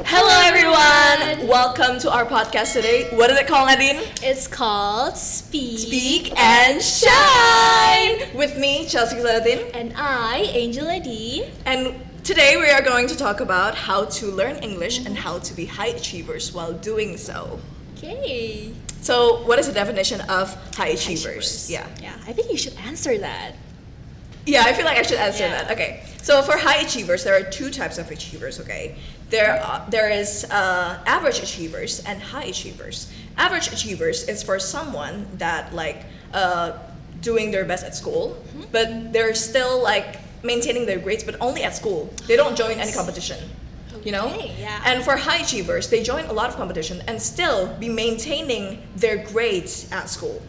Hello everyone! Welcome to our podcast today. What is it called, Nadine? It's called Speak. Speak and Shine! With me, Chelsea Zaladin. And I, Angela D. And today we are going to talk about how to learn English and how to be high achievers while doing so. Okay. So, what is the definition of high achievers? Yeah, I think you should answer that. I feel like I should answer Yeah. that. Okay, so for high achievers, there are two types of achievers. Okay, there is average achievers and high achievers. Average achievers is for someone that doing their best at school, but they're still maintaining their grades, but only at school. They don't join any competition. You know? Okay, yeah. And for high achievers, they join a lot of competition and still be maintaining their grades at school.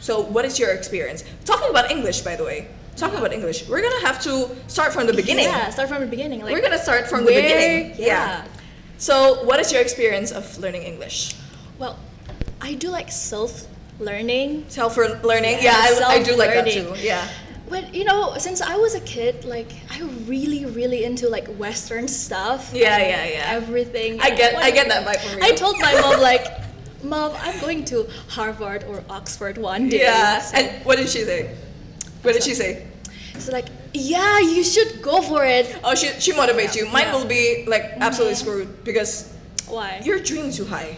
So what is your experience? Talking about English, by the way. Talking about English, we're gonna have to start from the beginning. Yeah, start from the beginning. We're gonna start from the beginning. Yeah. So what is your experience of learning English? Well, I do like self-learning. Self-learning? Yeah, I do like that self-learning. too. Yeah. But since I was a kid, I really into Western stuff. Yeah. Everything. I get that vibe from you. I told my mom Mom, I'm going to Harvard or Oxford one day. Yeah. So- And what did she say? What did she say? So yeah, you should go for it. Oh, she motivates you. Mine Yeah. will be absolutely screwed because Why? you're dreaming too high.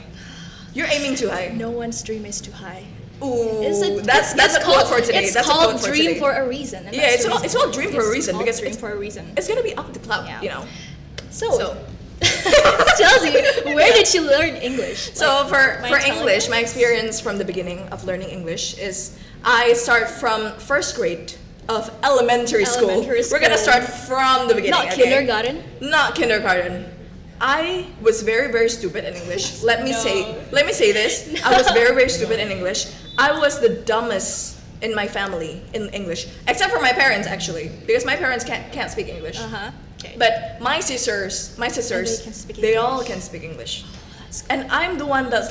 You're aiming too high. No one's dream is too high. Ooh, It's that's a quote for today. It's That's a called quote for dream today. for a reason. And Yeah, that's the it's called dream for a reason called because dream it's- for a reason. It's gonna be up the cloud, Yeah. you know. So, Chelsea, where did you learn English? So for mind English, telling my us? experience from the beginning of learning English is I start from first grade of elementary school. Elementary We're gonna school. start from the beginning. Not okay? kindergarten. Not kindergarten. I was very stupid in English. Let me No. say this. I was very stupid in English. I was the dumbest in my family in English, except for my parents actually, because my parents can't speak English. Okay. But my sisters, can speak they all English. can speak English. That's good. And I'm the one that's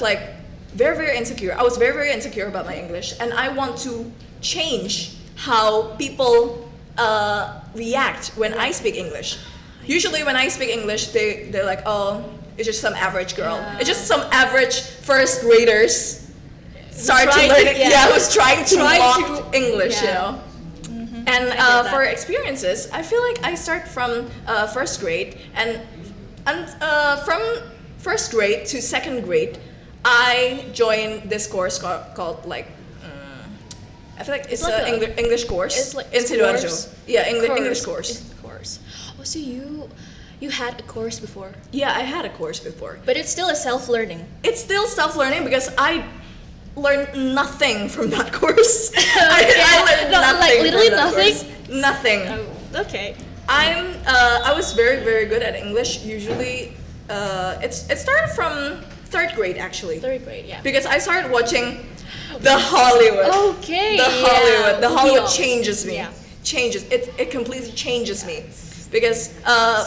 very insecure. I was very insecure about my English, and I want to change how people react when I speak English. Usually, when I speak English, they're like, "Oh, it's just some average girl. Yeah. It's just some average first graders start to Trying learn to- it. yeah. Yeah, I was trying to Trying mock English, you yeah. know." And I get that. for experiences, I feel like I start from first grade, and from first grade to second grade, I joined this course called I feel like it's like an a- English course it's like in Sidoarjo. course. Yeah, English course. It's a course. Oh, so you had a course before, Yeah, I had a course before. but it's still a self-learning. It's still self-learning because I learned nothing from that course. I learned No, nothing. literally from that nothing? course. Nothing. Oh, okay. I was very good at English. Usually, it started from third grade actually, Third grade, yeah. because I started watching the Hollywood. Okay. The Hollywood Yeah. changes me. Yeah. Changes it completely changes me, because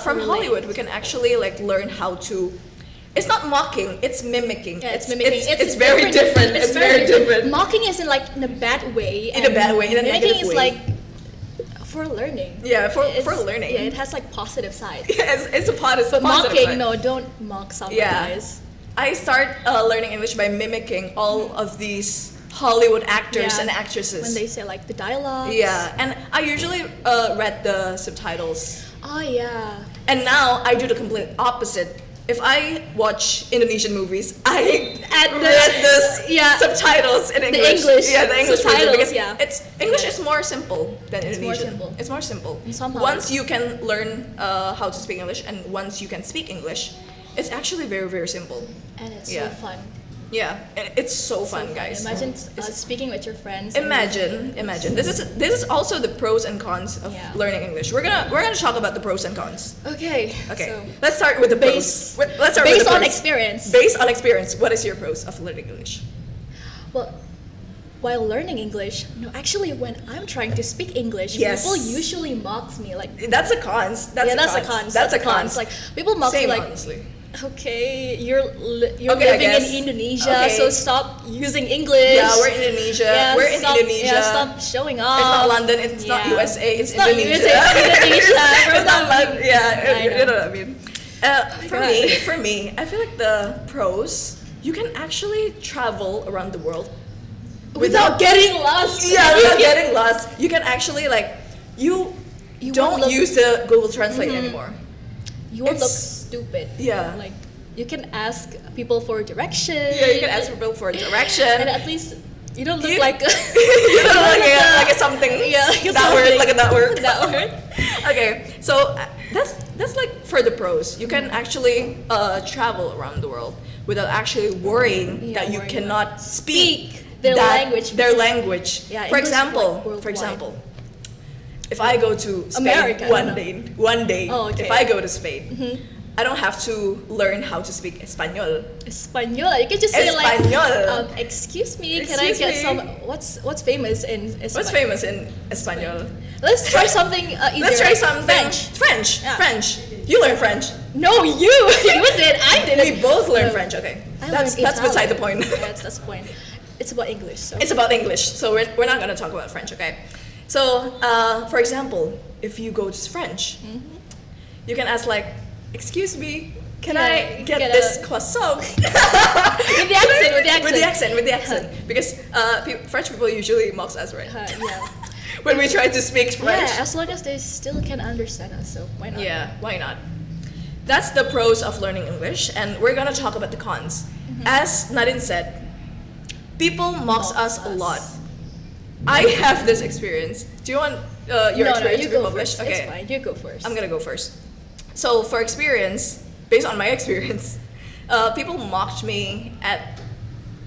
from really- Hollywood we can actually learn how to. It's not mocking. It's mimicking. Yeah, it's mimicking. It's very different. It's very different. Mocking is in a bad way. In a bad way, in a mimicking negative is way. for learning. Yeah, for It's- learning. Yeah, it has positive sides. it's a positive. But mocking, side. no, don't mock someone, Yeah. guys. I start learning English by mimicking all of these Hollywood actors Yeah. and actresses. When they say the dialogue. Yeah, and I usually read the subtitles. Oh yeah. And now I do the complete opposite. If I watch Indonesian movies, I Add the- read the yeah. subtitles in English. English Yeah, the English version, subtitles, because yeah. it's English is more simple than It's more Indonesian. simple. It's more simple. Somehow. Once you can learn how to speak English, and once you can speak English, it's actually very simple. And it's Yeah. so fun. Yeah, and it's so fun, guys. Imagine speaking with your friends. and- Imagine. This is also the pros and cons of Yeah. learning English. We're gonna talk about the pros and cons. Okay. Okay, So, let's start with the Base- pros. Let's start with based the on pros. experience. Based on experience, what is your pros of learning English? Well, while learning English, no, actually, when I'm trying to speak English, Yes. people usually mocks me That's a cons. that's a cons. That's a cons. People mock Same, me honestly. okay, you're Okay, I living in guess. Indonesia, Okay. so stop using English. Yeah, we're in Indonesia. Yeah, we're in stop, Indonesia. Yeah, stop showing off. It's not London. It's not Yeah. USA. It's not Indonesia. USA, it's Indonesia. It's not London. Yeah, I you know. know what I mean. For me, I feel like the pros, you can actually travel around the world Without getting lost. yeah, without getting lost. You can actually like you You don't won't look- use the Google Translate anymore. You won't look It's- stupid. Yeah. Like you can ask people for direction. Yeah, you can ask people for direction. And at least you don't look You- like a you know, like a something. Yeah, like a that word, something. like a that word. That word. Okay, so that's like for the pros. You can actually travel around the world without actually worrying Yeah, that you worrying cannot speak their that- language, Their because- language. Yeah, for English is, example, like, worldwide. for example, if I go to Spain America, I one don't day, one day, Oh, okay. if I go to Spain, I don't have to learn how to speak Espanol. Espanol. You can just say Espanol. like, excuse me, can I Excuse get me. some? What's famous in Espanol? What's famous in Espanol? Let's try something easier. Let's try like something. French. Yeah. French. You learn French. No, you you did. I didn't. We both learn No. French. Okay, I that's learned beside the Italian. point. Yeah, that's the point. It's about English. So It's about English, so we're not gonna talk about French. Okay, so for example, if you go to French, you can ask like, "Excuse me, can Yeah, I get get this a- croissant?" with the accent, with the accent. with the accent, because French people usually mocks us, right? Yeah. When we try to speak French. Yeah, as long as they still can understand us, so why not? Yeah, why not? That's the pros of learning English, and we're gonna talk about the cons. As Nadine said, people mocks us a lot. I have this experience. Do you want your No, experience you to be go published? first. It's fine. You go first. I'm gonna go first. So for experience, based on my experience, people mocked me at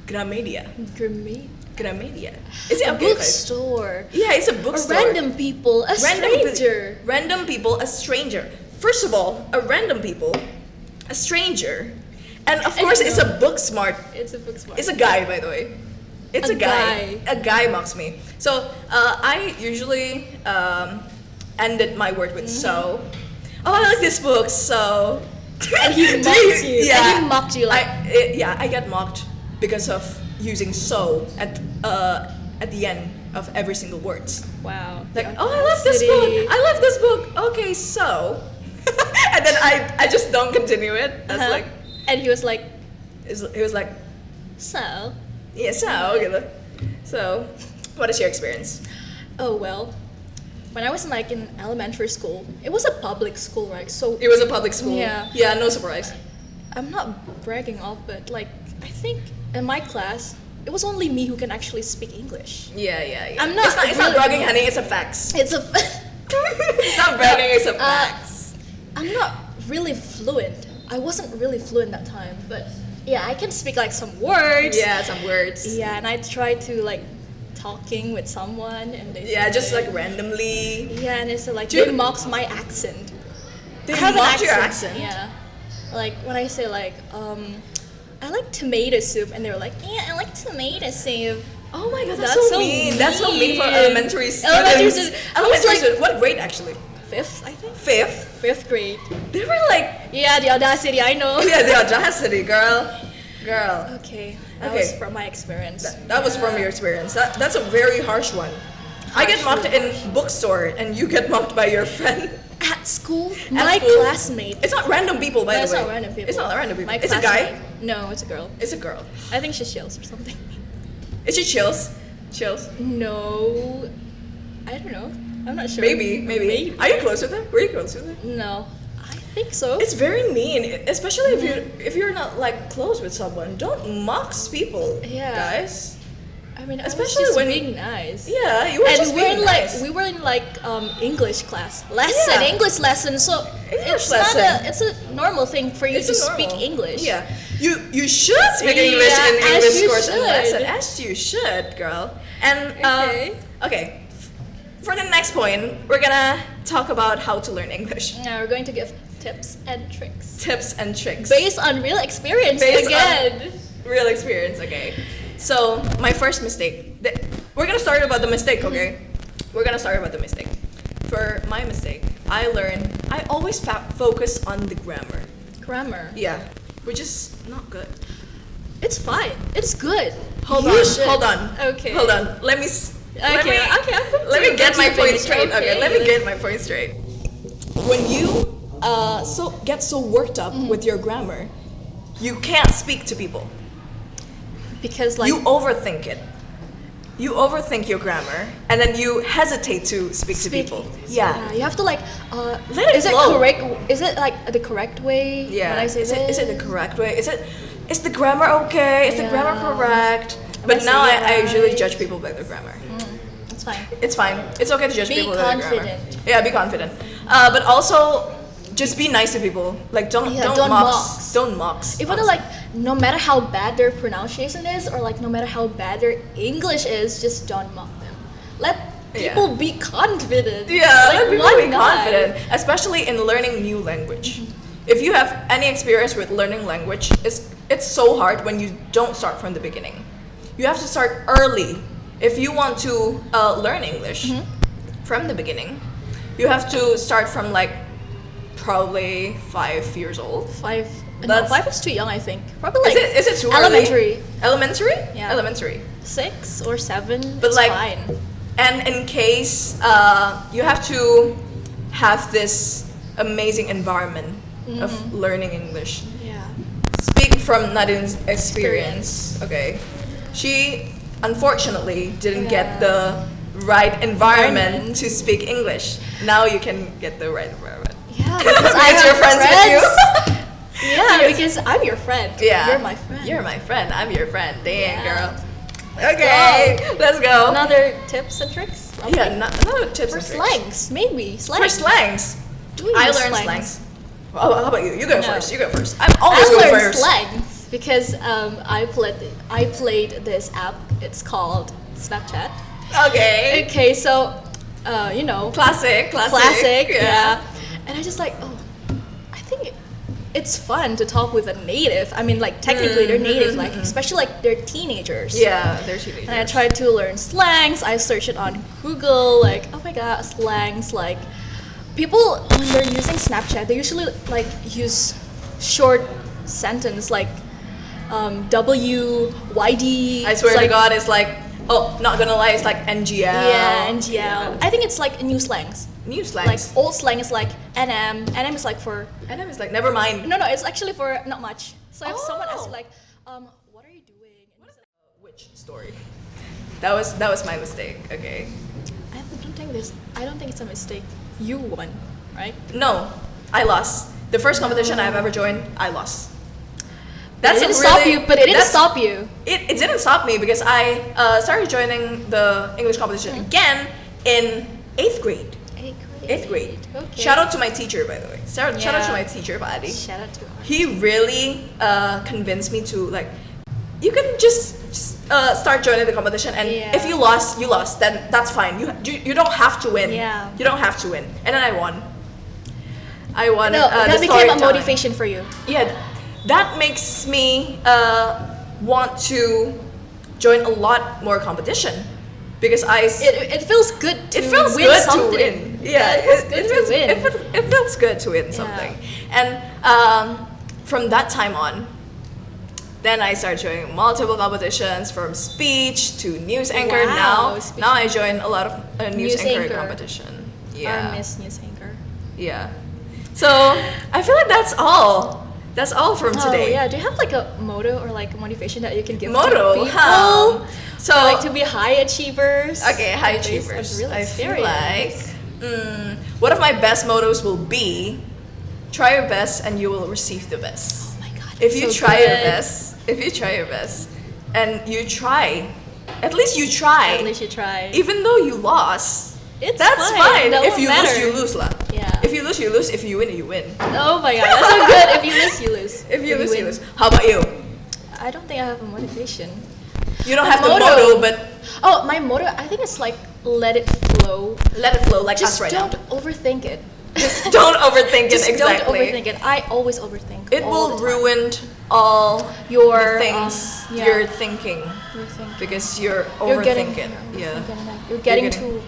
Gramedia. Grammy. Gramedia. Is it A okay? if I- bookstore. Yeah, it's a Or bookstore. random people. A stranger. Random people, a stranger. First of all, a random people, a stranger, and of course it's a book smart. It's a bookstore. It's a guy, by the way. It's A a guy. A guy mocks me. So I usually ended my word with so. Oh, I like this book, so. And he Do mocked you. Yeah. And he mocked you like. I get mocked because of using so at the end of every single words. Wow. Like, the oh, I love this book. audacity. I love this book. Okay, so. And then I just don't continue it. That's Uh-huh. like, And he was like, he was like, so. yeah, so, gitu. So, what is your experience? Oh well. When I was like in elementary school, it was a public school, right? So It was a public school. Yeah. Yeah, no surprise. I'm not bragging off, but like I think in my class, it was only me who can actually speak English. Yeah, yeah, yeah. I'm not It's not really- bragging, honey. It's a facts. It's a. It's not bragging. It's a facts. I'm not really fluent. I wasn't really fluent that time, but yeah, I can speak like some words. Yeah, some words. Yeah, and I tried to like talking with someone, and they Yeah, said, just like randomly. yeah, and it's like Dude. they mocks my accent. They I have an mocked your accent. Yeah, like when I say like I like tomato soup, and they were like, yeah, I like tomato soup. Oh my god, That's that's, so so mean. That's so mean for mean. elementary students. Elementary students. I was Elementary like- students. What grade actually? Fifth, I think. Fifth. 5th grade. They were like, Yeah, the audacity. I know. yeah, the audacity, girl. Okay, that Okay. was from my experience. That was from your experience. That's a very harsh one. I get mocked in bookstore, and you get mocked by your friend. At school, At my school. classmate. It's not random people, by No, the it's way. not random people. It's not random people. My It's a guy. classmate. No, it's a girl. It's a girl. I think she chills or something. Is she chills? Chills. No, I don't know. I'm not sure. Maybe. Are you close with her? Were you close with her? No, I think so. It's very mean, especially if you're not like close with someone. Don't mock people, Yeah. guys. I mean, especially I was just when- being nice. Yeah, you were And just we're being in nice. we were in like English class lesson, Yeah. English lesson. So English it's lesson. not it's a normal thing for you It's to a speak normal. English. Yeah, you should speak English Yeah, in as English you course and should. lesson, as you should, girl. And okay. For the next point, we're gonna talk about how to learn English, Now we're going to give tips and tricks tips and tricks based on real experience Based again. real experience. Okay, so my first mistake. We're gonna start about the mistake. Okay, we're gonna start about the mistake. For my mistake, I always focus on the grammar. Grammar. Yeah, which is not good. It's fine. It's good. Hold You on, should. hold on. Okay. Hold on. Let me. Okay, okay. Let me get my point finish. straight. Okay. Okay. Let me get my point straight. When you get so worked up with your grammar, you can't speak to people. Because like You overthink it. You overthink your grammar, and then you hesitate to speak to people. you have to like Let it is it flow. correct, is it like the correct way Yeah. when I say is this? it the correct way? Is the grammar okay? Is the grammar Yeah. correct? Am But I now saying it I usually right? judge people by their grammar. It's fine. It's fine. It's okay to judge Be people by their grammar. confident. Yeah, be confident. But also, just be nice to people. Like don't Don't mocks. mocks. Don't mocks. Even though like no matter how bad their pronunciation is or like no matter how bad their English is, just don't mock them. Let people be confident. Yeah, like, let people why be not? confident, especially in learning new language. If you have any experience with learning language, it's so hard when you don't start from the beginning. You have to start early. If you want to learn English from the beginning, you have to start from like probably 5 years old. 5 no, That's- 5 is too young, I think. Probably like Is it too early? elementary. Elementary? Yeah. Elementary. 6 or 7. But it's like, fine. and in case you have to have this amazing environment of learning English. Yeah. Speak from Nadine's experience. Okay, she unfortunately didn't get the right environment to speak English. Now you can get the right environment. Yeah, because I Because have you're friends with you. Yeah, because I'm your friend. Yeah, You're my friend. You're my friend. I'm your friend. Dang, Yeah. girl. Okay, let's go. Another tips and tricks? Yeah, another tips For and tricks. slangs, maybe. For Slangs. slangs. Do we I use learned slangs? slangs. Oh, how about you? You go No. first. You go first. I'm always I going learned first. slangs because I played this app. It's called Snapchat. Okay. Okay, so you know, Classic. yeah. And I just like, oh, I think it's fun to talk with a native. I mean, like technically they're native, like especially like they're teenagers. Yeah, they're teenagers. And I tried to learn slangs. I searched it on Google. Like, oh my god, slangs. Like, people when they're using Snapchat, they usually like use short sentence like WYD. I swear It's to like, God, it's like, oh, not gonna lie, it's like NGL. Yeah, NGL. I think it's like new slangs. New Like slangs. old slang is like NM. NM is like for And then it's like, never mind. no, it's actually for not much. So if someone asks Oh. you like, what are you doing? And you say, Which story? That was my mistake. Okay. I don't think it's a mistake. You won, right? No, I lost. The first competition I've ever joined, I lost. That's it didn't really- stop you, but it didn't that's- stop you. It didn't stop me because I started joining the English competition again in 8th grade. 8th grade. Okay. Shout out to my teacher, by the way. Shout out to Yeah. my teacher, Pak Adi. Shout out to our He really convinced me to like, you can just start joining the competition, and Yeah. if you lost, you lost. Then that's fine. You don't have to win. Yeah. You don't have to win. And then I won. I won. No, the that became a storytelling. motivation for you. Yeah, that makes me want to join a lot more competition because It feels good to it feels win good something. to win. Yeah, it feels good to win. It feels good to win something. And from that time on, then I started joining multiple competitions from speech to news anchor. Wow, speech. Now I join a lot of news News anchor anchor. competition. Our Yeah, Miss News Anchor. yeah. So I feel like that's all. That's all from today. Oh yeah, do you have like a motto or like a motivation that you can give Motto, to people? So like to be high achievers. okay, high based on achievers. real I feel experience. like one of my best mottos will be, try your best and you will receive the best. Oh my god. If you so try your good. best, and you try, at least you try. At least you try. Even though you lost, It's that's fine. That If won't you lose, matter. you lose lah. Yeah. If you lose, you lose. If you win, you win. Oh my god, that's so good. If you lose, you lose. If you lose, you win. lose. How about you? I don't think I have a motivation. You don't My have the motto. motto, but Oh, my motto, I think it's like let it flow. let it flow like Just us right don't now. overthink it. Don't overthink Just it. Exactly. don't overthink it. I always overthink. It all will the time. ruin all Your, the things yeah. you're thinking Your thinking. because you're You're getting, overthinking. Yeah, You're getting getting- to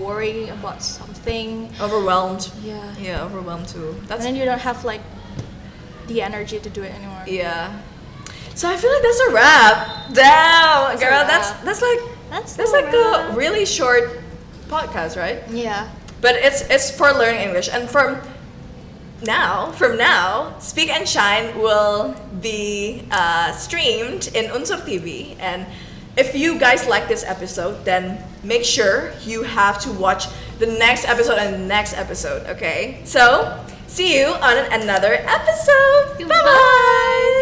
worry about something. overwhelmed. Yeah. Yeah, overwhelmed too. And That's then you don't have like the energy to do it anymore. yeah. So I feel like that's a wrap. Damn, That's a girl, wrap. that's like That's like a a wrap. really short podcast, right? Yeah. But it's for learning English, and from from now, Speak and Shine will be streamed in Unsur TV. And if you guys like this episode, then make sure you have to watch the next episode and the next episode, okay? So, see you on another episode. Goodbye. Bye-bye.